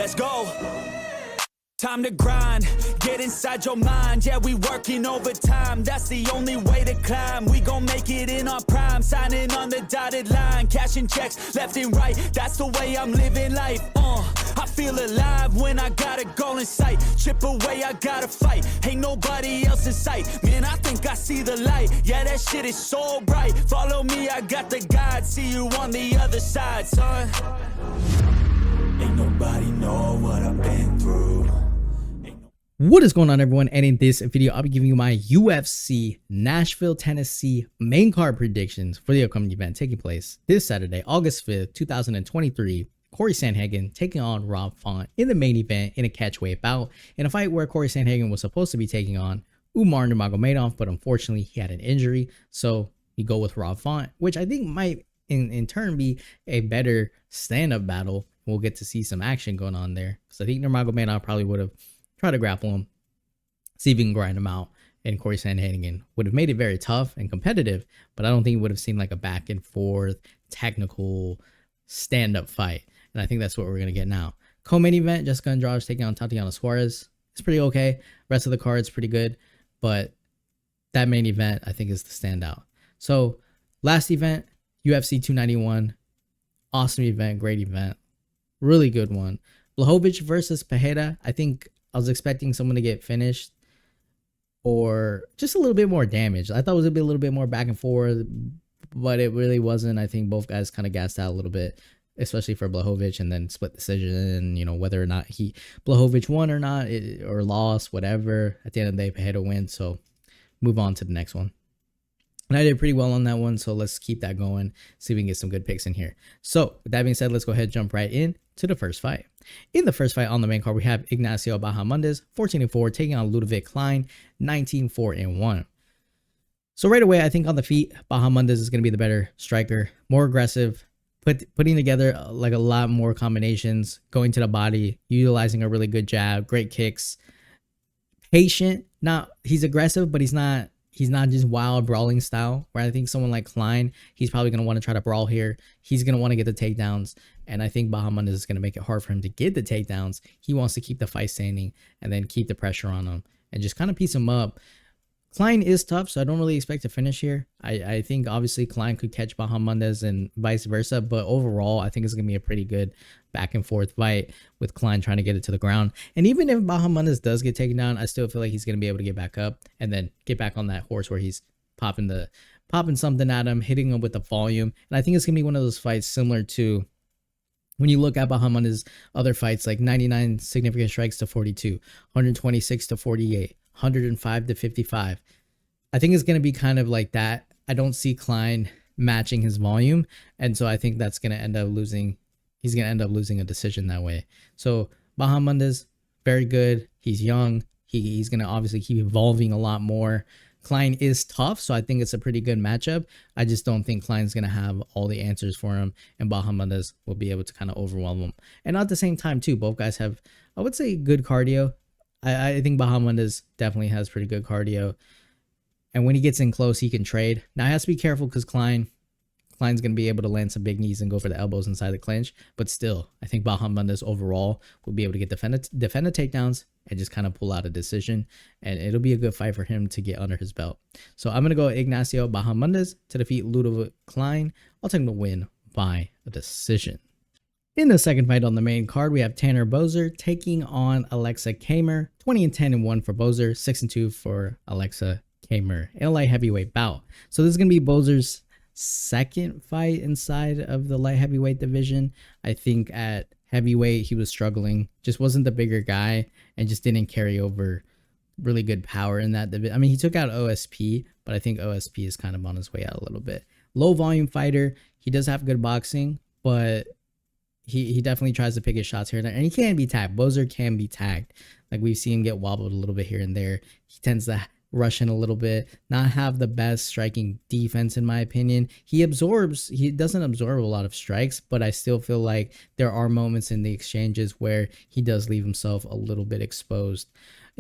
Let's go. Time to grind, get inside your mind. Yeah, we working overtime. That's the only way to climb. We gon' make it in our prime. Signing on the dotted line, cashing checks left and right. That's the way I'm living life. I feel alive when I got a goal in sight. Chip away, I gotta fight. Ain't nobody else in sight. Man, I think I see the light. Yeah, that shit is so bright. Follow me, I got the guide. See you on the other side, son. Ain't nobody know what I've been through. What is going on, everyone? And in this video, I'll be giving you my UFC Nashville, Tennessee main card predictions for the upcoming event taking place this Saturday, August 5th, 2023. Cory Sandhagen taking on Rob Font in the main event in a catchweight bout in a fight where Cory Sandhagen was supposed to be taking on Umar Nurmagomedov, but unfortunately he had an injury. So we go with Rob Font, which I think might in turn be a better stand-up battle. We'll get to see some action going on there. So I think Nurmagomedov probably would have try to grapple him, see if he can grind him out, and Cory Sandhagen would have made it very tough and competitive, but I don't think it would have seemed like a back and forth technical stand-up fight, and I think that's what we're going to get now. Co-main event, Jéssica Andrade taking on Tatiana Suarez. It's pretty okay. Rest of the card's pretty good, but that main event I think is the standout. So last event, UFC 291, awesome event, great event, really good one. Blachowicz versus Pereira. I think I was expecting someone to get finished or just a little bit more damage. I thought it was going to be a little bit more back and forth, but it really wasn't. I think both guys kind of gassed out a little bit, especially for Blachowicz, and then split decision. And, you know, whether or not Blachowicz won or not, or lost, whatever. At the end of the day, Pereira wins. So move on to the next one. And I did pretty well on that one, so let's keep that going, see if we can get some good picks in here. So with that being said, let's go ahead and jump right in to the first fight. In the first fight on the main card, we have Ignacio Bahamondes, 14-4, taking on Ľudovít Klein, 19-4-1. So right away, I think on the feet, Bahamondes is going to be the better striker, more aggressive, putting together like a lot more combinations, going to the body, utilizing a really good jab, great kicks, patient. He's aggressive, but he's not just wild brawling style, where I think someone like Klein, he's probably going to want to try to brawl here. He's going to want to get the takedowns, and I think Bahamondes is going to make it hard for him to get the takedowns. He wants to keep the fight standing and then keep the pressure on him and just kind of piece him up. Klein is tough, so I don't really expect to finish here. I think obviously Klein could catch Bahamondes and vice versa, but overall I think it's going to be a pretty good back and forth fight with Klein trying to get it to the ground. And even if Bahamondes does get taken down, I still feel like he's going to be able to get back up and then get back on that horse where he's popping something at him, hitting him with the volume. And I think it's going to be one of those fights similar to when you look at Bahamondes' other fights, like 99 significant strikes to 42, 126 to 48, 105 to 55. I think it's going to be kind of like that. I don't see Klein matching his volume, and so I think that's going to end up losing. He's going to end up losing a decision that way. So Bahamondes, very good. He's young. He's going to obviously keep evolving a lot more. Klein is tough, so I think it's a pretty good matchup. I just don't think Klein's going to have all the answers for him, and Bahamondes will be able to kind of overwhelm him. And at the same time, too, both guys have, I would say, good cardio. I think Bahamondes definitely has pretty good cardio. And when he gets in close, he can trade. Now, he has to be careful because Klein's going to be able to land some big knees and go for the elbows inside the clinch. But still, I think Bahamondes overall will be able to get defend the takedowns and just kind of pull out a decision. And it'll be a good fight for him to get under his belt. So I'm going to go Ignacio Bahamondes to defeat Ľudovít Klein. I'll take him to win by a decision. In the second fight on the main card, we have Tanner Boser taking on Aleksa Camur. 20-10-1 for Boser, 6-2 for Aleksa Camur in a light heavyweight bout. So this is going to be Boser's second fight inside of the light heavyweight division. I think at heavyweight he was struggling, just wasn't the bigger guy, and just didn't carry over really good power in that division. I mean, he took out OSP, but I think OSP is kind of on his way out a little bit. Low volume fighter. He does have good boxing, but he definitely tries to pick his shots here and there, and he can be tagged. Boser can be tagged. Like, we've seen him get wobbled a little bit here and there. He tends to rush in a little bit, not have the best striking defense in my opinion. He doesn't absorb a lot of strikes, but I still feel like there are moments in the exchanges where he does leave himself a little bit exposed.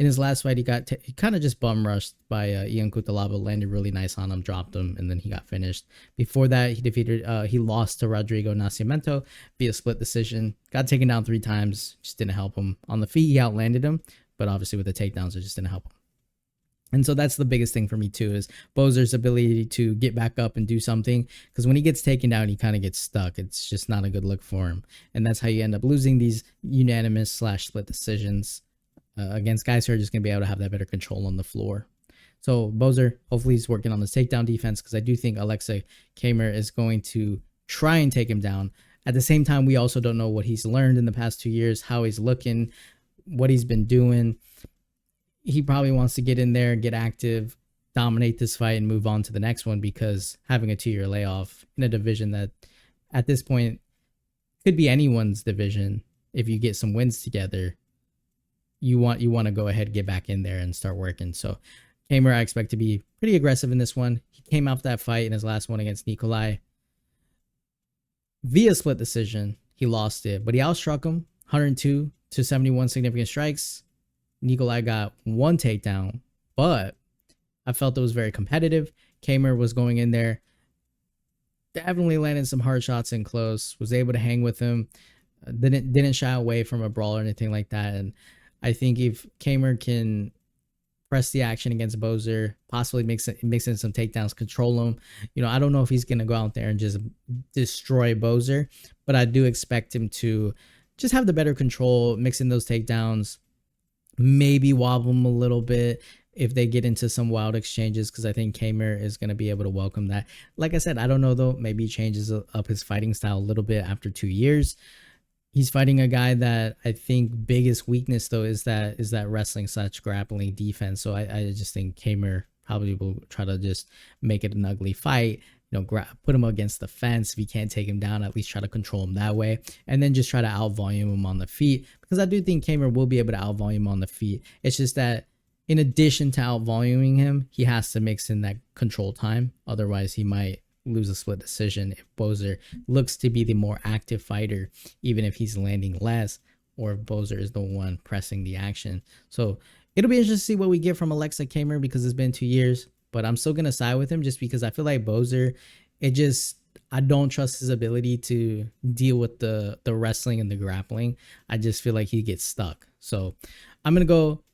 In his last fight, he kind of just bum rushed by Ian Cutelaba, landed really nice on him, dropped him, and then he got finished. Before that, he lost to Rodrigo Nascimento via split decision. Got taken down 3 times, just didn't help him. On the feet, he outlanded him, but obviously with the takedowns, it just didn't help him. And so that's the biggest thing for me too, is Boser's ability to get back up and do something. Because when he gets taken down, he kind of gets stuck. It's just not a good look for him. And that's how you end up losing these unanimous / split decisions against guys who are just going to be able to have that better control on the floor. So Boser, hopefully he's working on the takedown defense, because I do think Aleksa Camur is going to try and take him down. At the same time, we also don't know what he's learned in the past 2 years, how he's looking, what he's been doing. He probably wants to get in there, get active, dominate this fight, and move on to the next one, because having a 2-year layoff in a division that at this point could be anyone's division, if you get some wins together, you want to go ahead, get back in there and start working. So Camur, I expect to be pretty aggressive in this one. He came off that fight in his last one against Nikolai via split decision. He lost it, but he outstruck him 102 to 71 significant strikes. Nikolai got 1 takedown, but I felt it was very competitive. Camur was going in there, definitely landing some hard shots in close, was able to hang with him, didn't shy away from a brawl or anything like that. And I think if Camur can press the action against Boser, possibly mix in some takedowns, control him, I don't know if he's going to go out there and just destroy Boser, but I do expect him to just have the better control, mix in those takedowns, maybe wobble him a little bit if they get into some wild exchanges, because I think Camur is going to be able to welcome that. Like I said, I don't know though. Maybe he changes up his fighting style a little bit after 2 years. He's fighting a guy that I think biggest weakness though is that wrestling / grappling defense. So I just think Camur probably will try to just make it an ugly fight. Put him against the fence. If he can't take him down, at least try to control him that way. And then just try to outvolume him on the feet. Because I do think Camur will be able to outvolume him on the feet. It's just that in addition to outvoluming him, he has to mix in that control time. Otherwise, he might lose a split decision if Boser looks to be the more active fighter, even if he's landing less, or if Boser is the one pressing the action. So it'll be interesting to see what we get from Aleksa Camur, because it's been 2 years. But I'm still going to side with him just because I feel like Boser, I don't trust his ability to deal with the wrestling and the grappling. I just feel like he gets stuck. So I'm going to go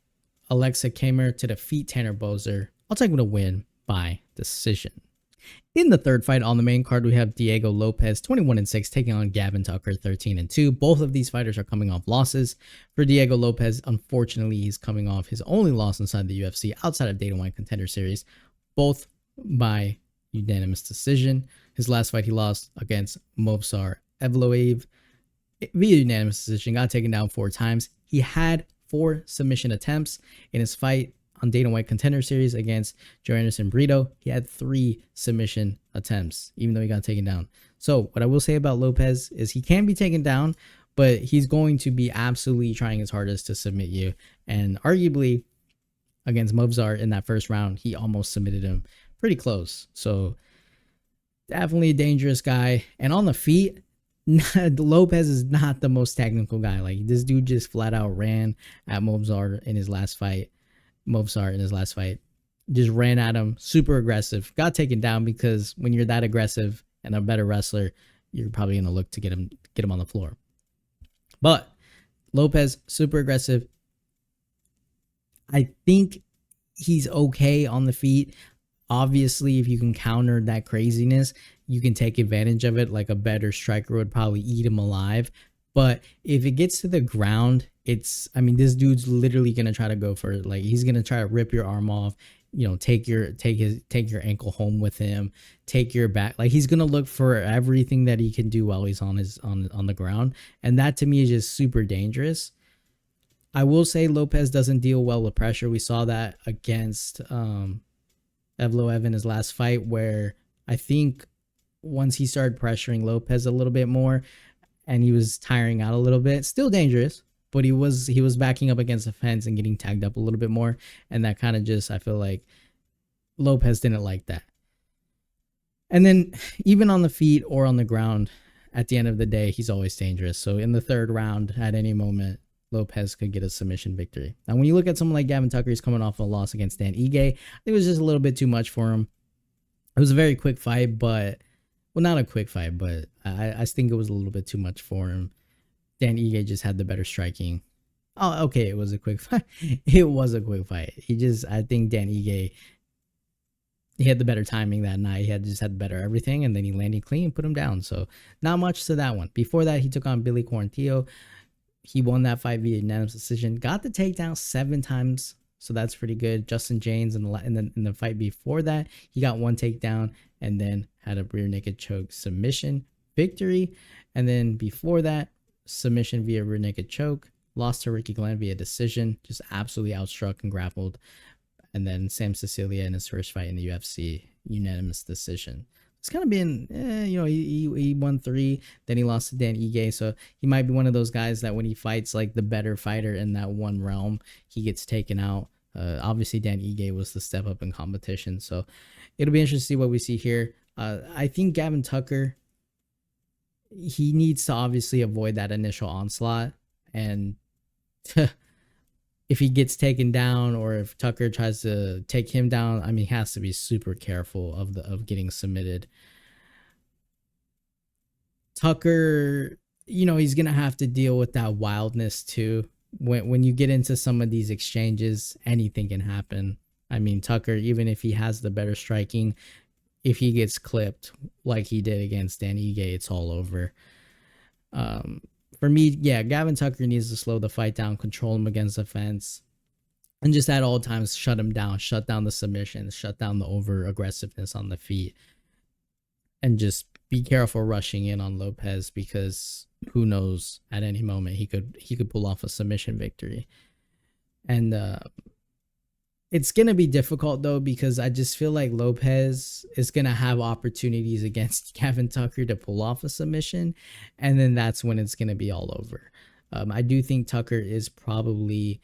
Aleksa Camur to defeat Tanner Boser. I'll take him to win by decision. In the third fight on the main card, we have Diego Lopes, 21-6, taking on Gavin Tucker, 13-2. Both of these fighters are coming off losses. For Diego Lopes, unfortunately, he's coming off his only loss inside the UFC outside of Dana White Contender Series, both by unanimous decision. His last fight he lost against Movsar Evloev via unanimous decision, got taken down 4 times. He had 4 submission attempts in his fight on Dana White Contender Series against Joe Anderson Brito. He had 3 submission attempts, even though he got taken down. So what I will say about Lopes is he can be taken down, but he's going to be absolutely trying his hardest to submit you. And arguably against Movsar in that first round, he almost submitted him pretty close. So definitely a dangerous guy. And on the feet, Lopes is not the most technical guy. Like, this dude just flat out ran at Movsar in his last fight. Just ran at him, super aggressive, got taken down, because when you're that aggressive and a better wrestler, you're probably going to look to get him on the floor. But Lopes, super aggressive. I think he's okay on the feet. Obviously, if you can counter that craziness, you can take advantage of it. Like a better striker would probably eat him alive. But if it gets to the ground, this dude's literally going to try to go for it. Like, he's going to try to rip your arm off, take your ankle home with him, take your back. Like, he's going to look for everything that he can do while he's on the ground. And that to me is just super dangerous. I will say Lopes doesn't deal well with pressure. We saw that against Evloev in his last fight, where I think once he started pressuring Lopes a little bit more and he was tiring out a little bit, still dangerous, but he was backing up against the fence and getting tagged up a little bit more. And that kind of just, I feel like Lopes didn't like that. And then even on the feet or on the ground, at the end of the day, he's always dangerous. So in the third round, at any moment, Lopes could get a submission victory. Now, when you look at someone like Gavin Tucker, he's coming off a loss against Dan Ige. I think it was just a little bit too much for him. It was a very quick fight, but, well, not a quick fight, but I think it was a little bit too much for him. Dan Ige just had the better striking. Oh, okay, it was a quick fight. It was a quick fight. I think Dan Ige, he had the better timing that night. He just had better everything, and then he landed clean and put him down. So not much to that one. Before that, he took on Billy Quarantillo. He won that fight via unanimous decision. Got the takedown 7 times, so that's pretty good. Justin James in the fight before that, he got 1 takedown and then had a rear naked choke submission victory. And then before that, submission via rear naked choke. Lost to Ricky Glenn via decision. Just absolutely outstruck and grappled. And then Sam Cecilia in his first fight in the UFC, unanimous decision. It's kind of been, he won 3, then he lost to Dan Ige. So he might be one of those guys that when he fights like the better fighter in that one realm, he gets taken out. Obviously, Dan Ige was the step up in competition. So it'll be interesting to see what we see here. I think Gavin Tucker, he needs to obviously avoid that initial onslaught. And if he gets taken down or if Tucker tries to take him down, I mean, he has to be super careful of getting submitted. Tucker, he's going to have to deal with that wildness too. When you get into some of these exchanges, anything can happen. I mean, Tucker, even if he has the better striking, if he gets clipped like he did against Dan Ige, it's all over. For me, yeah, Gavin Tucker needs to slow the fight down, control him against the fence, and just at all times shut him down, shut down the submissions, shut down the over aggressiveness on the feet, and just be careful rushing in on Lopes, because who knows, at any moment he could pull off a submission victory. And it's gonna be difficult though, because I just feel like Lopes is gonna have opportunities against Gavin Tucker to pull off a submission, and then that's when it's gonna be all over. I do think Tucker is probably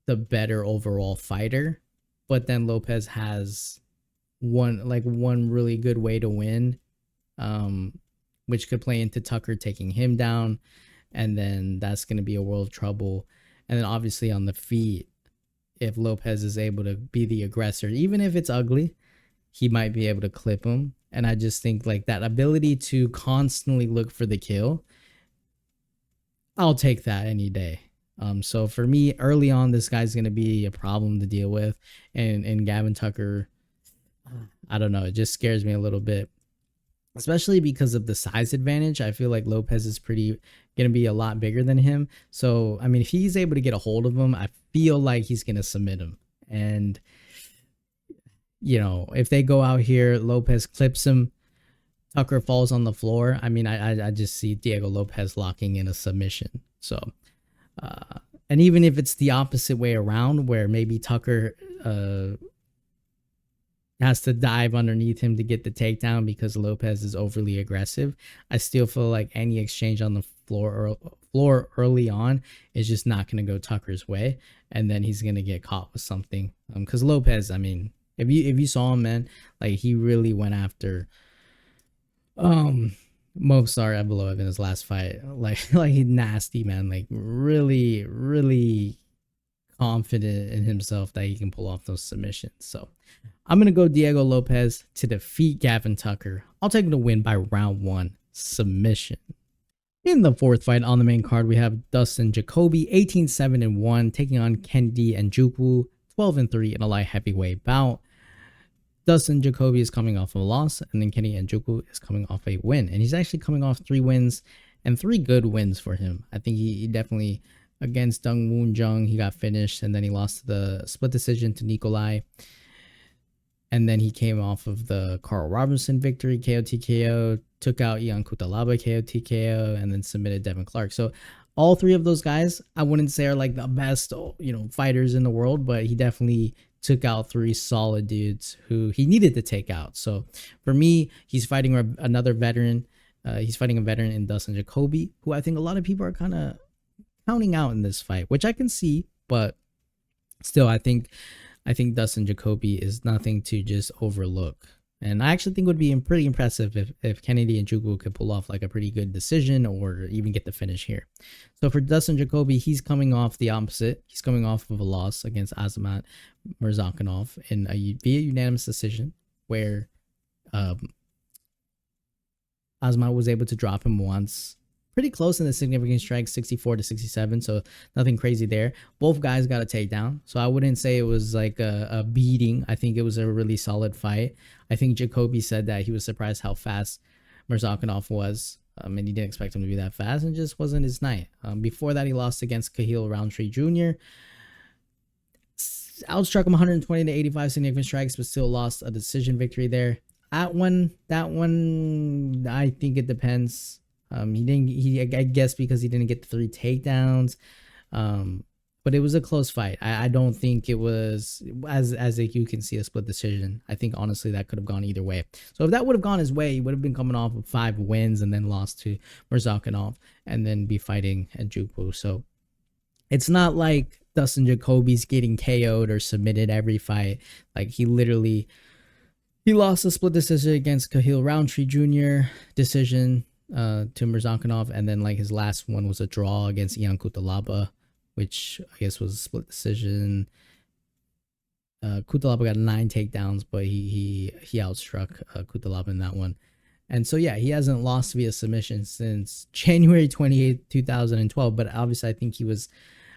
the better overall fighter, but then Lopes has one really good way to win, which could play into Tucker taking him down, and then that's gonna be a world of trouble. And then obviously on the feet, if Lopes is able to be the aggressor, even if it's ugly, he might be able to clip him. And I just think like that ability to constantly look for the kill, I'll take that any day. So for me, early on, this guy's going to be a problem to deal with. And Gavin Tucker, I don't know, it just scares me a little bit, especially because of the size advantage. I feel like Lopes is going to be a lot bigger than him. So, I mean, if he's able to get a hold of him, I feel like he's going to submit him. And, if they go out here, Lopes clips him, Tucker falls on the floor. I mean, I just see Diego Lopes locking in a submission. So, and even if it's the opposite way around, where maybe Tucker has to dive underneath him to get the takedown because Lopes is overly aggressive, I still feel like any exchange on the floor early on is just not going to go Tucker's way, and then he's going to get caught with something. Because Lopes, I mean, if you saw him, man, like he really went after Movsar Evloev in his last fight, like he's nasty, man, like really, really confident in himself that he can pull off those submissions. So I'm going to go Diego Lopes to defeat Gavin Tucker. I'll take him to win by round 1 submission. In the 4th fight on the main card, we have Dustin Jacoby, 18-7-1, taking on Nzechukwu, 12-3 in a light heavyweight bout. Dustin Jacoby is coming off a loss, and then Nzechukwu is coming off a win. And he's actually coming off 3 wins, and 3 good wins for him. I think he definitely, against Dong Woon Jung, he got finished, and then he lost the split decision to Nikolai. And then he came off of the Carl Robinson victory, KO/TKO, took out Ian Cutelaba, KO/TKO, and then submitted Devin Clark. So all 3 of those guys, I wouldn't say are like the best, fighters in the world, but he definitely took out 3 solid dudes who he needed to take out. So for me, he's fighting another veteran. He's fighting a veteran in Dustin Jacoby, who I think a lot of people are kind of counting out in this fight, which I can see, but still, I think Dustin Jacoby is nothing to just overlook. And I actually think it would be pretty impressive if Kennedy Nzechukwu could pull off like a pretty good decision or even get the finish here. So for Dustin Jacoby, he's coming off the opposite. He's coming off of a loss against Azamat Murzakanov in via unanimous decision, where Azamat was able to drop him once. Pretty close in the significant strike, 64-67, so nothing crazy there. Both guys got a takedown, so I wouldn't say it was like a beating. I think it was a really solid fight. I think Jacoby said that he was surprised how fast Murzakanov was, and he didn't expect him to be that fast, and just wasn't his night. Before that, he lost against Cahill Roundtree Jr., outstruck him 120-85 significant strikes, but still lost a decision victory there. That one, I think it depends. I guess because he didn't get the 3 takedowns, but it was a close fight. I don't think it was as you can see a split decision. I think honestly that could have gone either way. So if that would have gone his way, he would have been coming off of 5 wins and then lost to Murzakanov and then be fighting Nzechukwu. So it's not like Dustin Jacoby's getting KO'd or submitted every fight. Like he lost a split decision against Cahill Roundtree Jr. decision to Murzakanov, and then like his last one was a draw against Ian Cutelaba, which I guess was a split decision. Cutelaba got 9 takedowns, but he outstruck Cutelaba in that one. And so yeah, he hasn't lost via submission since January 28th, 2012, but obviously I think he was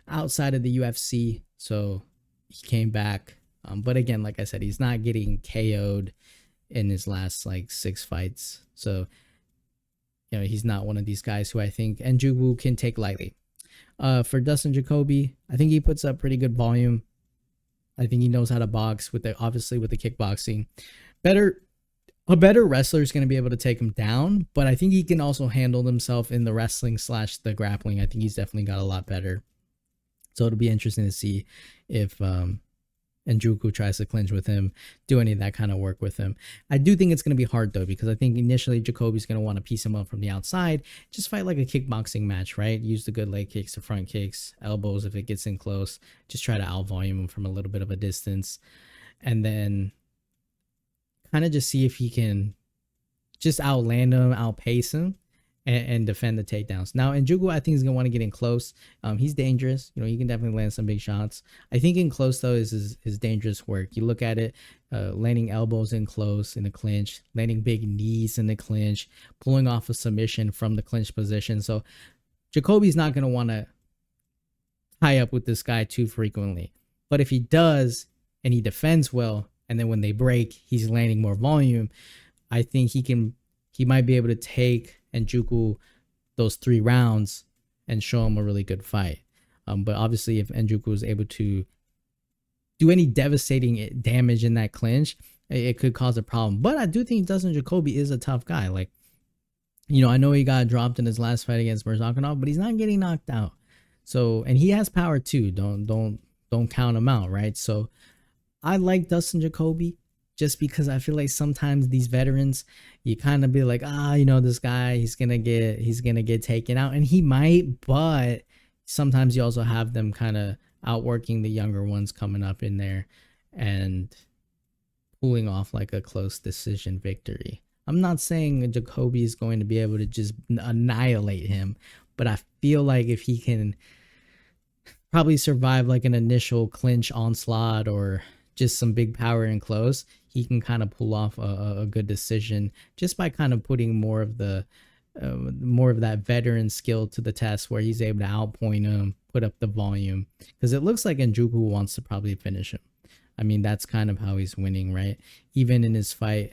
outside of the UFC, so he came back. But again, like I said, he's not getting KO'd in his last like 6 fights. So you know, he's not one of these guys who I think Nzechukwu can take lightly. For Dustin Jacoby, I think he puts up pretty good volume. I think he knows how to box obviously with the kickboxing. A better wrestler is going to be able to take him down, but I think he can also handle himself in the wrestling / the grappling. I think he's definitely got a lot better. So it'll be interesting to see if Nzechukwu tries to clinch with him, do any of that kind of work with him. I do think it's going to be hard though, because I think initially Jacoby's going to want to piece him up from the outside, just fight like a kickboxing match, right? Use the good leg kicks, the front kicks, elbows if it gets in close, just try to out-volume him from a little bit of a distance, and then kind of just see if he can just outland him, outpace him, and defend the takedowns. Now, Nzechukwu, I think, is going to want to get in close. He's dangerous. You know, he can definitely land some big shots. I think in close, though, is his dangerous work. You look at it, landing elbows in close in the clinch, landing big knees in the clinch, pulling off a submission from the clinch position. So Jacoby's not going to want to tie up with this guy too frequently. But if he does, and he defends well, and then when they break, he's landing more volume, I think he might be able to take Nzechukwu those 3 rounds and show him a really good fight. But obviously if Nzechukwu is able to do any devastating damage in that clinch, it could cause a problem. But I do think Dustin Jacoby is a tough guy. Like, you know, I know he got dropped in his last fight against Murzakanov, but he's not getting knocked out. So, and he has power too. Don't count him out, right? So I like Dustin Jacoby, just because I feel like sometimes these veterans, you kind of be like, you know, this guy, he's gonna get taken out, and he might, but sometimes you also have them kind of outworking the younger ones coming up in there and pulling off like a close decision victory. I'm not saying Jacoby is going to be able to just annihilate him, but I feel like if he can probably survive like an initial clinch onslaught or just some big power in close, he can kind of pull off a good decision just by kind of putting more of that veteran skill to the test, where he's able to outpoint him, put up the volume, because it looks like Nzechukwu wants to probably finish him. I mean, that's kind of how he's winning, right? Even in his fight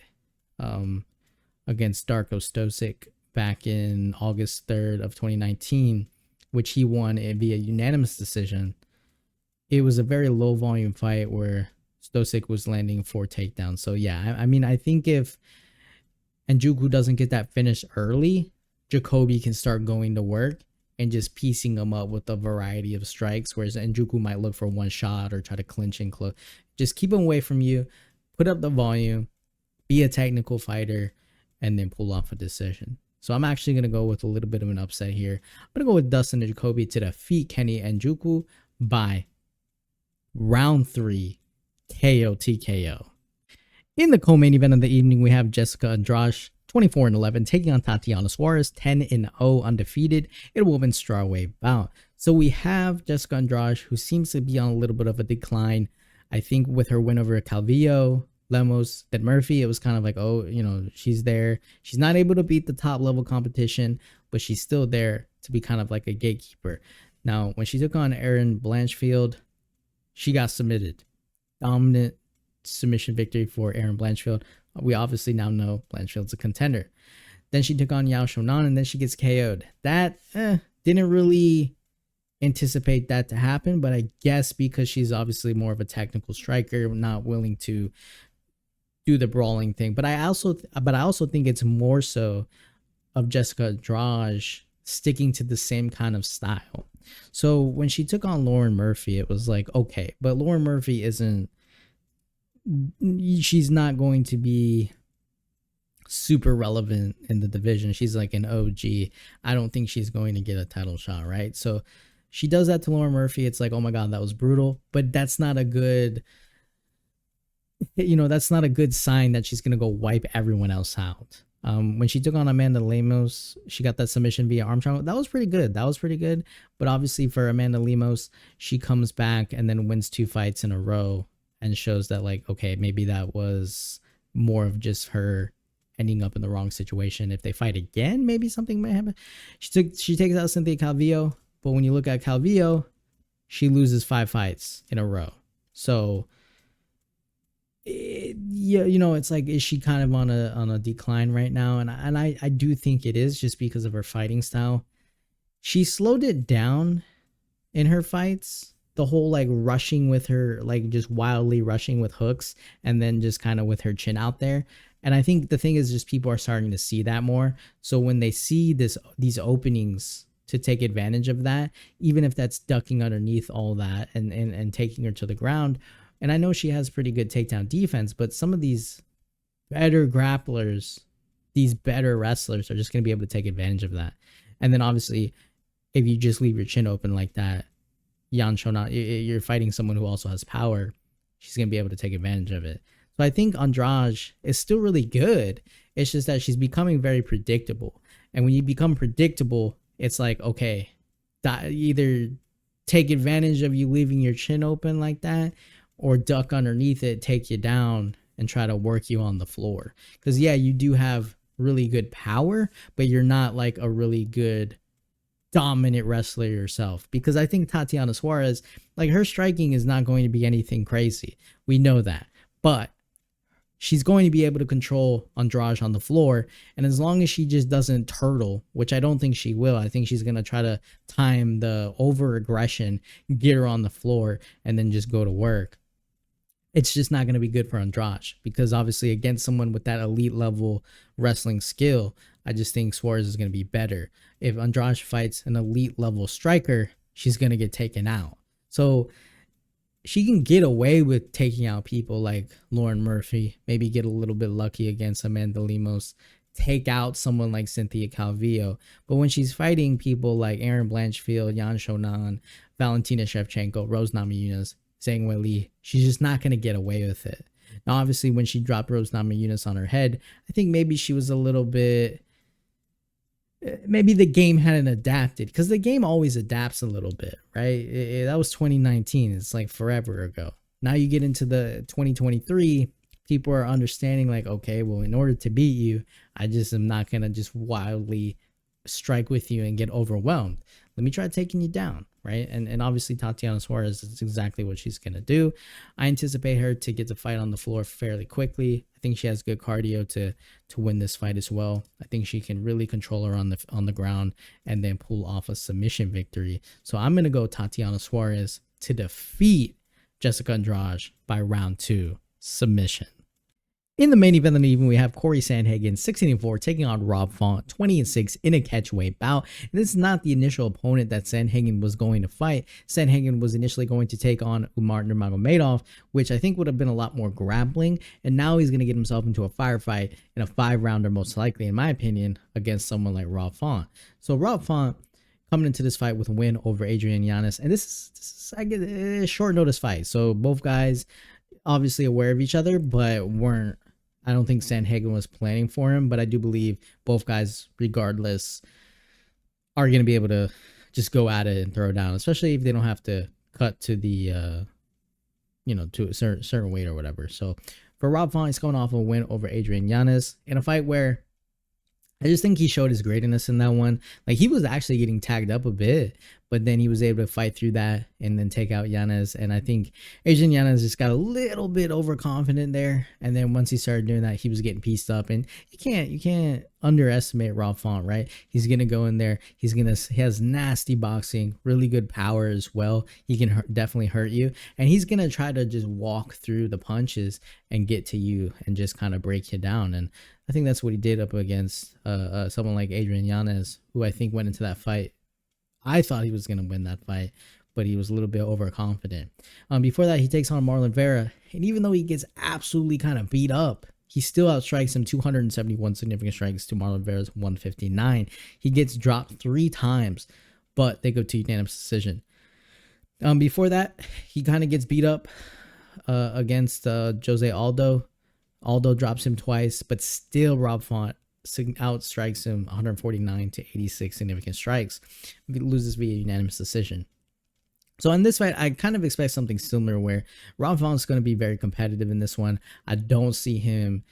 against Darko Stosic back in August 3rd of 2019, which he won via unanimous decision, it was a very low volume fight where Stosic was landing 4 takedowns. So yeah, I mean, I think if Nzechukwu doesn't get that finish early, Jacoby can start going to work and just piecing him up with a variety of strikes, whereas Nzechukwu might look for one shot or try to clinch and close. Just keep him away from you, put up the volume, be a technical fighter, and then pull off a decision. So I'm actually going to go with a little bit of an upset here. I'm going to go with Dustin Jacoby to defeat Kenny Nzechukwu by round 3 KO TKO. In the co-main event of the evening, we have Jéssica Andrade, 24-11, taking on Tatiana Suarez, 10-0, undefeated. It will have been strawweight bout. So we have Jéssica Andrade, who seems to be on a little bit of a decline. I think with her win over Calvillo, Lemos, and Murphy, it was kind of like, oh, you know, she's there. She's not able to beat the top level competition, but she's still there to be kind of like a gatekeeper. Now, when she took on Erin Blanchfield, she got submitted. Dominant submission victory for Erin Blanchfield. We obviously now know Blanchfield's a contender. Then she took on Yao Shonan, and then she gets KO'd. That didn't really anticipate that to happen, but I guess because she's obviously more of a technical striker, not willing to do the brawling thing. But I also think it's more so of Jéssica Andrade sticking to the same kind of style. So when she took on Lauren Murphy, it was like, okay, but Lauren Murphy she's not going to be super relevant in the division. She's like an OG. I don't think she's going to get a title shot, right? So she does that to Lauren Murphy. It's like, oh my God, that was brutal. But that's not a good, that's not a good sign that she's going to go wipe everyone else out. When she took on Amanda Lemos, she got that submission via arm triangle. That was pretty good. But obviously for Amanda Lemos, she comes back and then wins 2 fights in a row and shows that, like, okay, maybe that was more of just her ending up in the wrong situation. If they fight again, maybe something may happen. She takes out Cynthia Calvillo, but when you look at Calvillo, she loses 5 fights in a row. So it's like, is she kind of on a decline right now? And I do think it is, just because of her fighting style. She slowed it down in her fights. The whole like rushing with her, like just wildly rushing with hooks, and then just kind of with her chin out there. And I think the thing is just people are starting to see that more. So when they see these openings to take advantage of that, even if that's ducking underneath all that and taking her to the ground. And I know she has pretty good takedown defense, but some of these better grapplers, these better wrestlers are just going to be able to take advantage of that. And then obviously, if you just leave your chin open like that, Yan Shonan, you're fighting someone who also has power. She's going to be able to take advantage of it. So I think Andrade is still really good. It's just that she's becoming very predictable. And when you become predictable, it's like, okay, either take advantage of you leaving your chin open like that, or duck underneath it, take you down, and try to work you on the floor. Because, yeah, you do have really good power, but you're not like a really good dominant wrestler yourself. Because I think Tatiana Suarez, like, her striking is not going to be anything crazy. We know that. But she's going to be able to control Andrade on the floor. And as long as she just doesn't turtle, which I don't think she will, I think she's going to try to time the over aggression, get her on the floor, and then just go to work. It's just not going to be good for Andrade, because obviously against someone with that elite level wrestling skill, I just think Suarez is going to be better. If Andrade fights an elite level striker, she's going to get taken out. So she can get away with taking out people like Lauren Murphy, maybe get a little bit lucky against Amanda Lemos, take out someone like Cynthia Calvillo. But when she's fighting people like Erin Blanchfield, Yan Shonan, Valentina Shevchenko, Rose Namajunas, Zhang Weili, she's just not going to get away with it. Now, obviously, when she dropped Rose Namajunas on her head, I think maybe she was a little bit, maybe the game hadn't adapted, because the game always adapts a little bit, right? That was 2019. It's like forever ago. Now you get into the 2023, people are understanding like, okay, well, in order to beat you, I just am not going to just wildly strike with you and get overwhelmed. Let me try taking you down, right? And obviously Tatiana Suarez is exactly what she's going to do. I anticipate her to get the fight on the floor fairly quickly. I think she has good cardio to win this fight as well. I think she can really control her on the ground and then pull off a submission victory. So I'm going to go Tatiana Suarez to defeat Jéssica Andrade by round 2 submission. In the main event of the evening, we have Cory Sandhagen, 16-4, taking on Rob Font, 20-6 in a catchweight bout. And this is not the initial opponent that Sandhagen was going to fight. Sandhagen was initially going to take on Umar Nurmagomedov, which I think would have been a lot more grappling. And now he's going to get himself into a firefight in a 5-rounder, most likely, in my opinion, against someone like Rob Font. So Rob Font coming into this fight with a win over Adrian Yanez. And this is I get a short notice fight. So both guys obviously aware of each other, but weren't I don't think Sandhagen was planning for him, but I do believe both guys, regardless, are going to be able to just go at it and throw down, especially if they don't have to cut to the, to a certain weight or whatever. So for Rob Font, he's going off a win over Adrian Yanez in a fight where I just think he showed his greatness in that one. Like, he was actually getting tagged up a bit, but then he was able to fight through that and then take out Yanez. And I think Adrian Yanez just got a little bit overconfident there. And then once he started doing that, he was getting pieced up. And you can't underestimate Rob Font, right? He's gonna go in there. He has nasty boxing, really good power as well. He can definitely hurt you, and he's gonna try to just walk through the punches and get to you and just kind of break you down. And I think that's what he did up against someone like Adrian Yanez, who I think went into that fight. I thought he was going to win that fight, but he was a little bit overconfident. Before that, he takes on Marlon Vera, and even though he gets absolutely kind of beat up, he still outstrikes him 271 significant strikes to Marlon Vera's 159. He gets dropped 3 times, but they go to unanimous decision. Before that, he kind of gets beat up against Jose Aldo. Aldo drops him twice, but still Rob Font outstrikes him 149 to 86 significant strikes. He loses via unanimous decision. So in this fight, I kind of expect something similar where Rob Font's going to be very competitive in this one. I don't see him,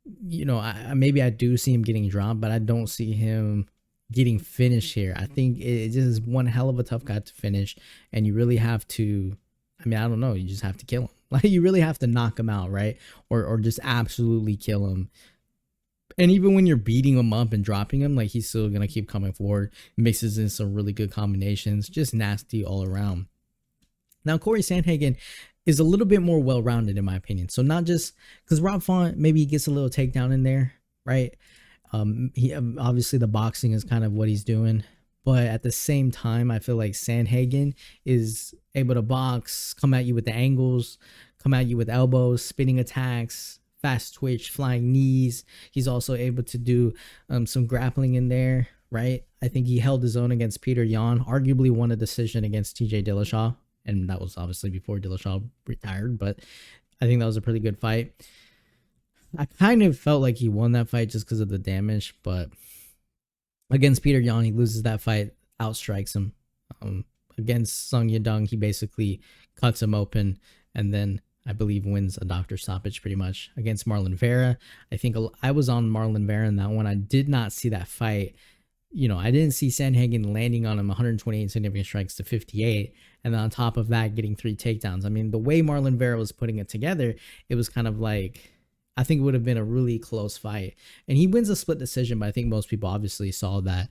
maybe I do see him getting dropped, but I don't see him getting finished here. I think it just is one hell of a tough guy to finish, and you really have to, I don't know, you just have to kill him. Like, you really have to knock him out, right? Or just absolutely kill him. And even when you're beating him up and dropping him, like, he's still going to keep coming forward, mixes in some really good combinations, just nasty all around. Now, Cory Sandhagen is a little bit more well-rounded in my opinion. So not just because Rob Font, maybe he gets a little takedown in there, right? He obviously the boxing is kind of what he's doing. But at the same time, I feel like Sandhagen is able to box, come at you with the angles, come at you with elbows, spinning attacks, fast twitch, flying knees. He's also able to do some grappling in there, right? I think he held his own against Peter Yan, arguably won a decision against TJ Dillashaw. And that was obviously before Dillashaw retired, but I think that was a pretty good fight. I kind of felt like he won that fight just because of the damage, but against Peter Yan, he loses that fight, outstrikes him. Against Sung Yadong, he basically cuts him open, and then I believe wins a doctor stoppage pretty much. Against Marlon Vera, I think I was on Marlon Vera in that one. I did not see that fight. I didn't see Sandhagen landing on him 128 significant strikes to 58, and then on top of that, getting 3 takedowns. The way Marlon Vera was putting it together, it was kind of like, I think it would have been a really close fight. And he wins a split decision, but I think most people obviously saw that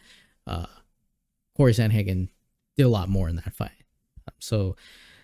Cory Sandhagen did a lot more in that fight. So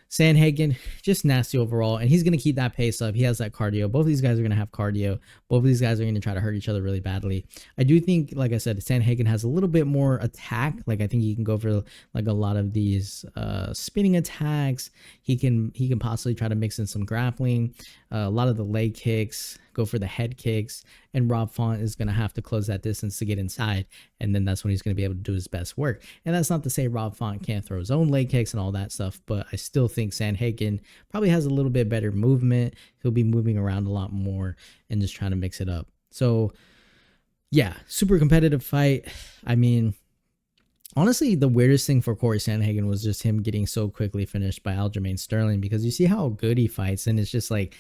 Sandhagen, just nasty overall, and he's going to keep that pace up. He has that cardio. Both of these guys are going to have cardio. Both of these guys are going to try to hurt each other really badly. I do think, like I said, Sandhagen has a little bit more attack. Like, I think he can go for like a lot of these spinning attacks. He can possibly try to mix in some grappling, a lot of the leg kicks, go for the head kicks, and Rob Font is going to have to close that distance to get inside, and then that's when he's going to be able to do his best work. And that's not to say Rob Font can't throw his own leg kicks and all that stuff, but I still think Sandhagen probably has a little bit better movement. He'll be moving around a lot more and just trying to mix it up. So yeah, super competitive fight. Honestly, the weirdest thing for Cory Sandhagen was just him getting so quickly finished by Aljamain Sterling, because you see how good he fights, and it's just like,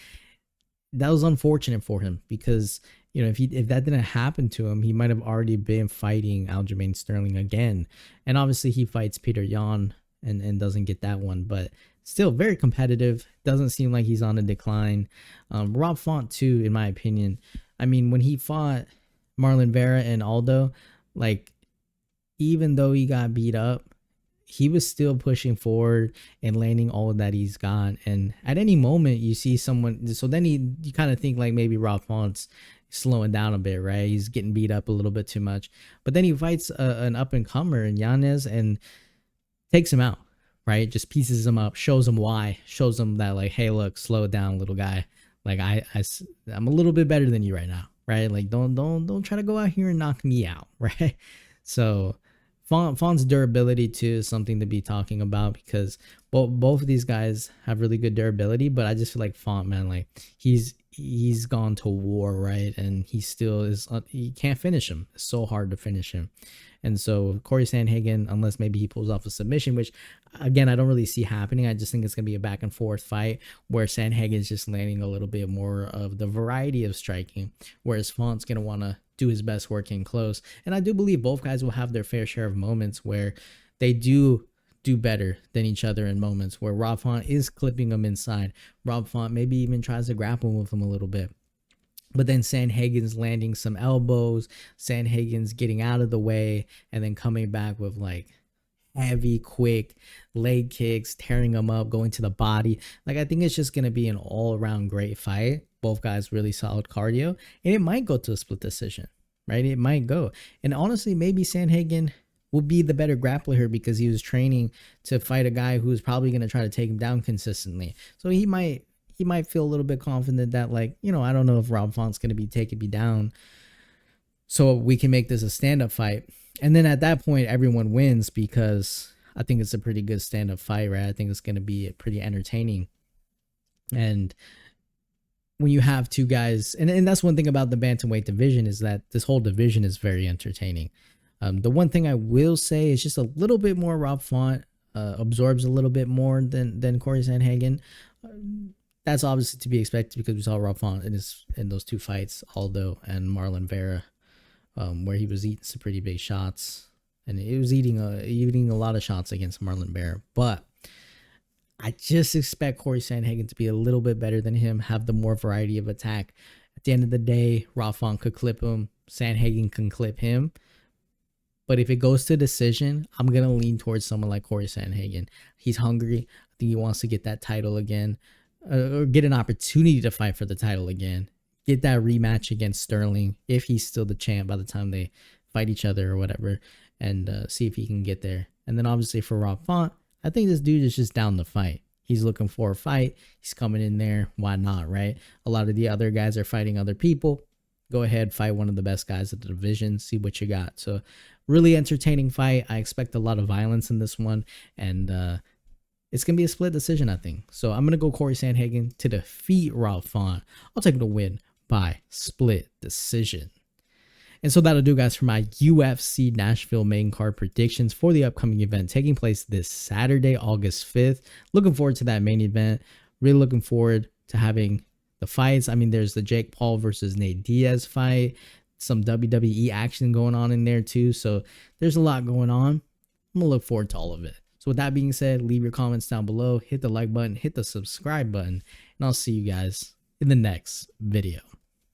that was unfortunate for him, because if that didn't happen to him, he might have already been fighting Aljamain Sterling again. And obviously he fights Peter Yan and doesn't get that one, but still very competitive. Doesn't seem like he's on a decline. Rob Font too, in my opinion. When he fought Marlon Vera and Aldo, like, even though he got beat up, he was still pushing forward and landing all that he's got. And at any moment you see someone, so then you kind of think like maybe Rob Font's slowing down a bit, right? He's getting beat up a little bit too much. But then he fights an up and comer in Yanez and takes him out, right? Just pieces him up, shows him why, shows him that like, hey, look, slow it down, little guy. Like, I'm a little bit better than you right now, right? Like, don't try to go out here and knock me out, right? So Font's durability too is something to be talking about, because both of these guys have really good durability, but I just feel like Font, man, like he's gone to war, right? And he still is, you can't finish him. It's so hard to finish him. And so Cory Sandhagen, unless maybe he pulls off a submission, which again, I don't really see happening. I just think it's going to be a back and forth fight where Sandhagen is just landing a little bit more of the variety of striking, whereas Font's going to want to do his best working close. And I do believe both guys will have their fair share of moments where they do better than each other, in moments where Rob Font is clipping him inside. Rob Font maybe even tries to grapple with him a little bit. But then Sandhagen's landing some elbows, Sandhagen's getting out of the way, and then coming back with like heavy, quick leg kicks, tearing him up, going to the body. Like, I think it's just going to be an all-around great fight. Both guys really solid cardio, and it might go to a split decision, right? It might go. And honestly, maybe Sandhagen will be the better grappler here because he was training to fight a guy who's probably going to try to take him down consistently. So he might feel a little bit confident that, like, you know, I don't know if Rob Font's going to be taking me down, so we can make this a stand-up fight. And then at that point, everyone wins, because I think it's a pretty good stand-up fight, right? I think it's going to be pretty entertaining. And when you have two guys, and that's one thing about the bantamweight division, is that this whole division is very entertaining. The one thing I will say is just a little bit more Rob Font absorbs a little bit more than Cory Sandhagen. That's obviously to be expected because we saw Rob Font in those two fights, Aldo and Marlon Vera, where he was eating some pretty big shots, and he was eating a lot of shots against Marlon Vera. But I just expect Cory Sandhagen to be a little bit better than him, have the more variety of attack. At the end of the day, Rob Font could clip him, Sandhagen can clip him. But if it goes to decision, I'm going to lean towards someone like Cory Sandhagen. He's hungry. I think he wants to get that title again, or get an opportunity to fight for the title again. Get that rematch against Sterling, if he's still the champ by the time they fight each other or whatever, and see if he can get there. And then obviously for Rob Font, I think this dude is just down to fight. He's looking for a fight. He's coming in there. Why not, right? A lot of the other guys are fighting other people. Go ahead, fight one of the best guys of the division, see what you got. So really entertaining fight. I expect a lot of violence in this one, and it's going to be a split decision, I think. So I'm going to go Cory Sandhagen to defeat Rob Font. I'll take the win by split decision. And so that'll do, guys, for my UFC Nashville main card predictions for the upcoming event taking place this Saturday, August 5th. Looking forward to that main event. Really looking forward to having the fights. I mean, there's the Jake Paul versus Nate Diaz fight. Some WWE action going on in there too. So there's a lot going on. I'm going to look forward to all of it. So with that being said, leave your comments down below. Hit the like button. Hit the subscribe button. And I'll see you guys in the next video.